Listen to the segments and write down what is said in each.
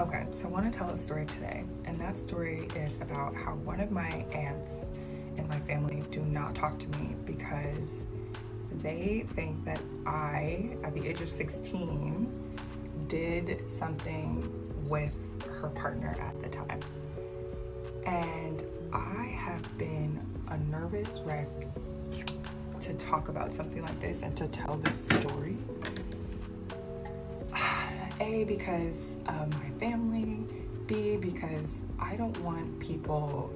Okay, so I want to tell a story today, and that story is about how one of my aunts in my family do not talk to me because they think that I, at the age of 16, did something with her partner at the time. And I have been a nervous wreck to talk about something like this and to tell this story. A, because of my family. B, because I don't want people,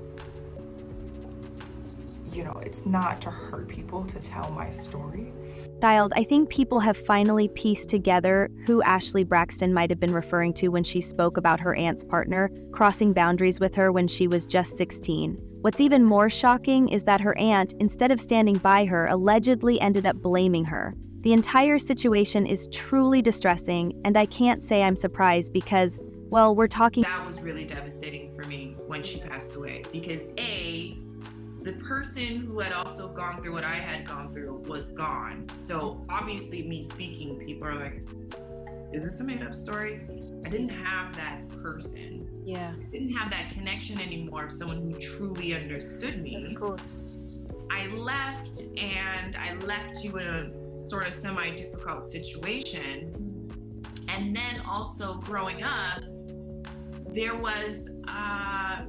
it's not to hurt people to tell my story. Child, I think people have finally pieced together who Ashley Braxton might have been referring to when she spoke about her aunt's partner crossing boundaries with her when she was just 16. What's even more shocking is that her aunt, instead of standing by her, allegedly ended up blaming her. The entire situation is truly distressing, and I can't say I'm surprised because, well, we're talking. That was really devastating for me when she passed away because A, the person who had also gone through what I had gone through was gone. So obviously me speaking, people are like, is this a made up story? I didn't have that person. Yeah. I didn't have that connection anymore of someone who truly understood me. Of course. I left you in a sort of semi-difficult situation. And then also growing up, there was, I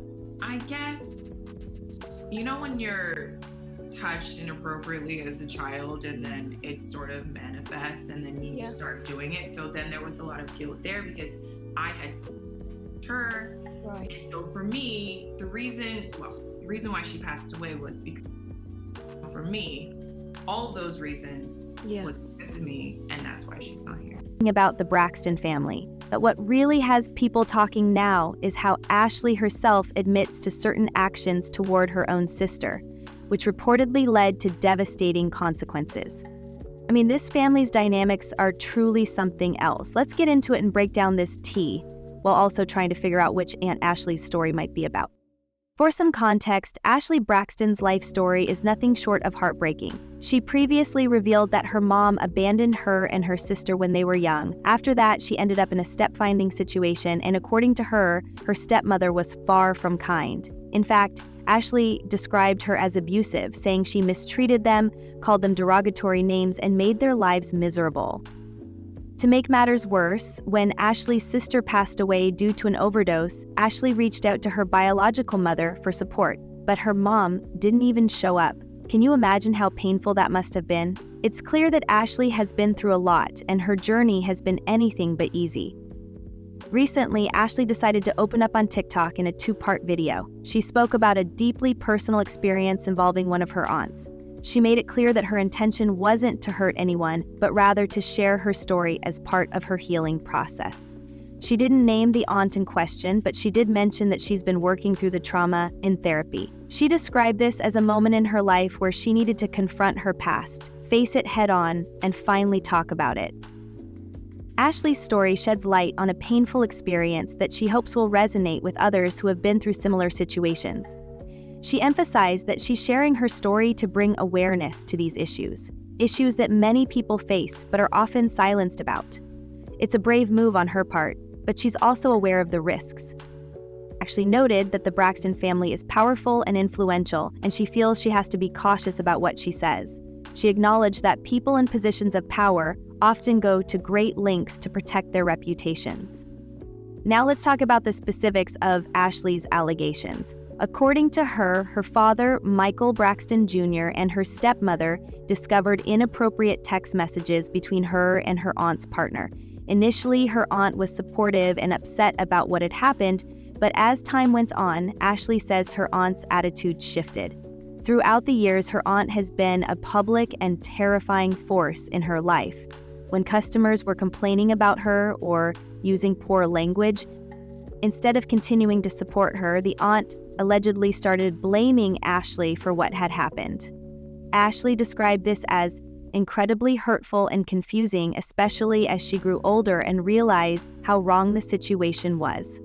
guess, when you're touched inappropriately as a child and then it sort of manifests and then you start doing it. So then there was a lot of guilt there because I had her. Right. And so for me, the reason why she passed away was because for me, all of those reasons was because of me, and that's why she's not here. About the Braxton family. But what really has people talking now is how Ashley herself admits to certain actions toward her own sister, which reportedly led to devastating consequences. I mean, this family's dynamics are truly something else. Let's get into it and break down this tea, while also trying to figure out which Aunt Ashley's story might be about. For some context, Ashley Braxton's life story is nothing short of heartbreaking. She previously revealed that her mom abandoned her and her sister when they were young. After that, she ended up in a step-finding situation, and according to her, her stepmother was far from kind. In fact, Ashley described her as abusive, saying she mistreated them, called them derogatory names, and made their lives miserable. To make matters worse, when Ashley's sister passed away due to an overdose, Ashley reached out to her biological mother for support, but her mom didn't even show up. Can you imagine how painful that must have been? It's clear that Ashley has been through a lot, and her journey has been anything but easy. Recently, Ashley decided to open up on TikTok in a 2-part video. She spoke about a deeply personal experience involving one of her aunts. She made it clear that her intention wasn't to hurt anyone, but rather to share her story as part of her healing process. She didn't name the aunt in question, but she did mention that she's been working through the trauma in therapy. She described this as a moment in her life where she needed to confront her past, face it head on, and finally talk about it. Ashley's story sheds light on a painful experience that she hopes will resonate with others who have been through similar situations. She emphasized that she's sharing her story to bring awareness to these issues that many people face but are often silenced about. It's a brave move on her part, but she's also aware of the risks. Ashley noted that the Braxton family is powerful and influential, and she feels she has to be cautious about what she says. She acknowledged that people in positions of power often go to great lengths to protect their reputations. Now let's talk about the specifics of Ashley's allegations. According to her, her father, Michael Braxton Jr., and her stepmother discovered inappropriate text messages between her and her aunt's partner. Initially, her aunt was supportive and upset about what had happened, but as time went on, Ashley says her aunt's attitude shifted. Throughout the years, her aunt has been a public and terrifying force in her life. When customers were complaining about her or using poor language, instead of continuing to support her, the aunt allegedly started blaming Ashley for what had happened. Ashley described this as incredibly hurtful and confusing, especially as she grew older and realized how wrong the situation was.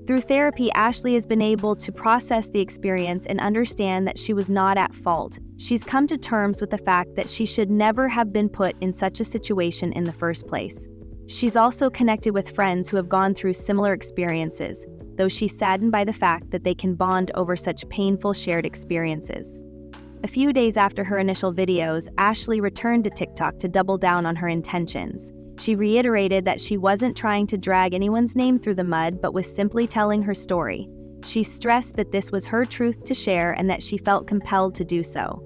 Through therapy, Ashley has been able to process the experience and understand that she was not at fault. She's come to terms with the fact that she should never have been put in such a situation in the first place. She's also connected with friends who have gone through similar experiences, though she's saddened by the fact that they can bond over such painful shared experiences. A few days after her initial videos, Ashley returned to TikTok to double down on her intentions. She reiterated that she wasn't trying to drag anyone's name through the mud, but was simply telling her story. She stressed that this was her truth to share and that she felt compelled to do so.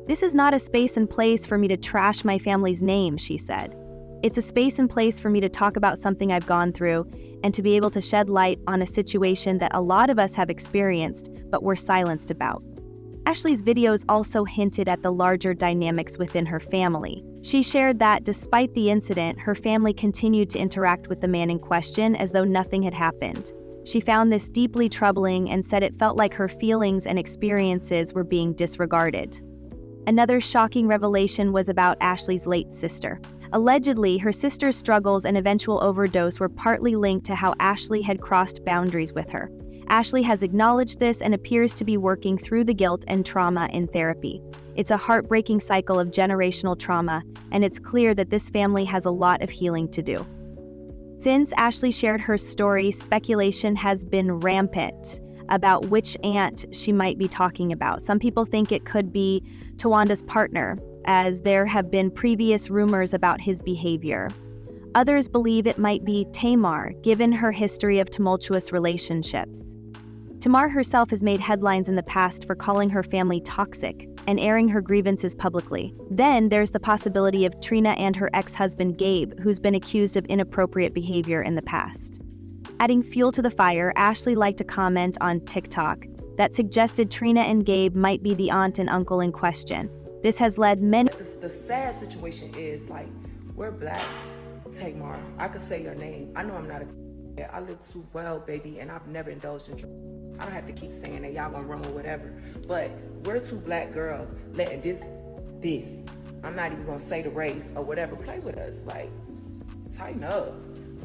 "This is not a space and place for me to trash my family's name," she said. "It's a space and place for me to talk about something I've gone through and to be able to shed light on a situation that a lot of us have experienced but were silenced about." Ashley's videos also hinted at the larger dynamics within her family. She shared that despite the incident, her family continued to interact with the man in question as though nothing had happened. She found this deeply troubling and said it felt like her feelings and experiences were being disregarded. Another shocking revelation was about Ashley's late sister. Allegedly, her sister's struggles and eventual overdose were partly linked to how Ashley had crossed boundaries with her. Ashley has acknowledged this and appears to be working through the guilt and trauma in therapy. It's a heartbreaking cycle of generational trauma, and it's clear that this family has a lot of healing to do. Since Ashley shared her story, speculation has been rampant about which aunt she might be talking about. Some people think it could be Tawanda's partner, as there have been previous rumors about his behavior. Others believe it might be Tamar, given her history of tumultuous relationships. Tamar herself has made headlines in the past for calling her family toxic and airing her grievances publicly. Then there's the possibility of Trina and her ex-husband Gabe, who's been accused of inappropriate behavior in the past. Adding fuel to the fire, Ashley liked a comment on TikTok that suggested Trina and Gabe might be the aunt and uncle in question. This has led many... The sad situation is, like, we're black, Tamar. I could say your name. I know I'm not a... I live too well, baby, and I've never indulged in drugs. I don't have to keep saying that y'all gonna run or whatever. But we're two black girls letting this, I'm not even gonna say the race or whatever, play with us. Like, tighten up.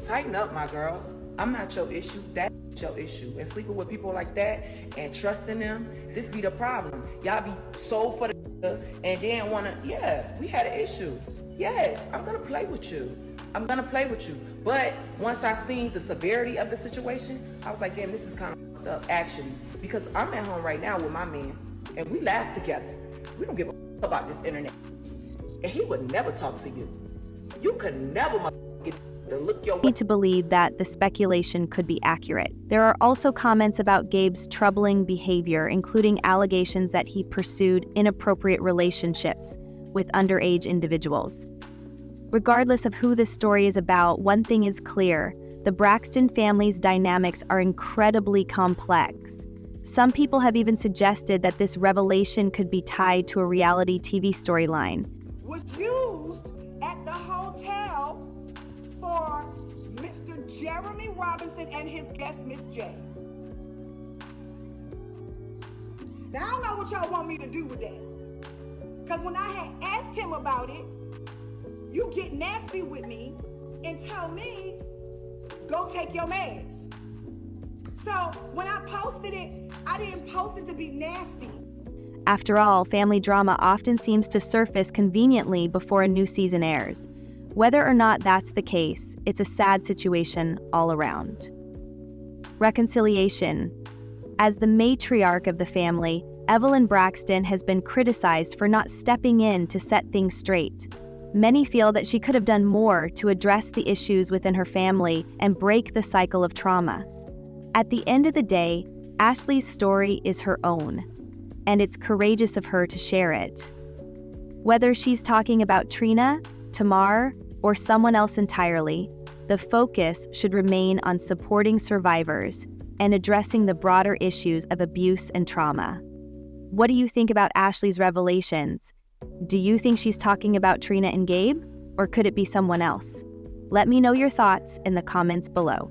Tighten up, my girl. I'm not your issue, that's your issue. And sleeping with people like that and trusting them, this be the problem. Y'all be sold for the and then wanna, yeah, we had an issue. Yes, I'm gonna play with you. I'm gonna play with you. But once I seen the severity of the situation, I was like, damn, this is kind of fucked up, actually. Because I'm at home right now with my man, and we laugh together. We don't give a fuck about this internet. And he would never talk to you. You could never get to look your way. Need to believe that the speculation could be accurate. There are also comments about Gabe's troubling behavior, including allegations that he pursued inappropriate relationships with underage individuals. Regardless of who this story is about, one thing is clear: the Braxton family's dynamics are incredibly complex. Some people have even suggested that this revelation could be tied to a reality TV storyline. Was used at the hotel for Mr. Jeremy Robinson and his guest, Miss J. Now, I don't know what y'all want me to do with that. Because when I had asked him about it, you get nasty with me and tell me, go take your meds. So when I posted it, I didn't post it to be nasty. After all, family drama often seems to surface conveniently before a new season airs. Whether or not that's the case, it's a sad situation all around. Reconciliation. As the matriarch of the family, Evelyn Braxton has been criticized for not stepping in to set things straight. Many feel that she could have done more to address the issues within her family and break the cycle of trauma. At the end of the day, Ashley's story is her own, and it's courageous of her to share it. Whether she's talking about Trina, Tamar, or someone else entirely, the focus should remain on supporting survivors and addressing the broader issues of abuse and trauma. What do you think about Ashley's revelations? Do you think she's talking about Trina and Gabe, or could it be someone else? Let me know your thoughts in the comments below.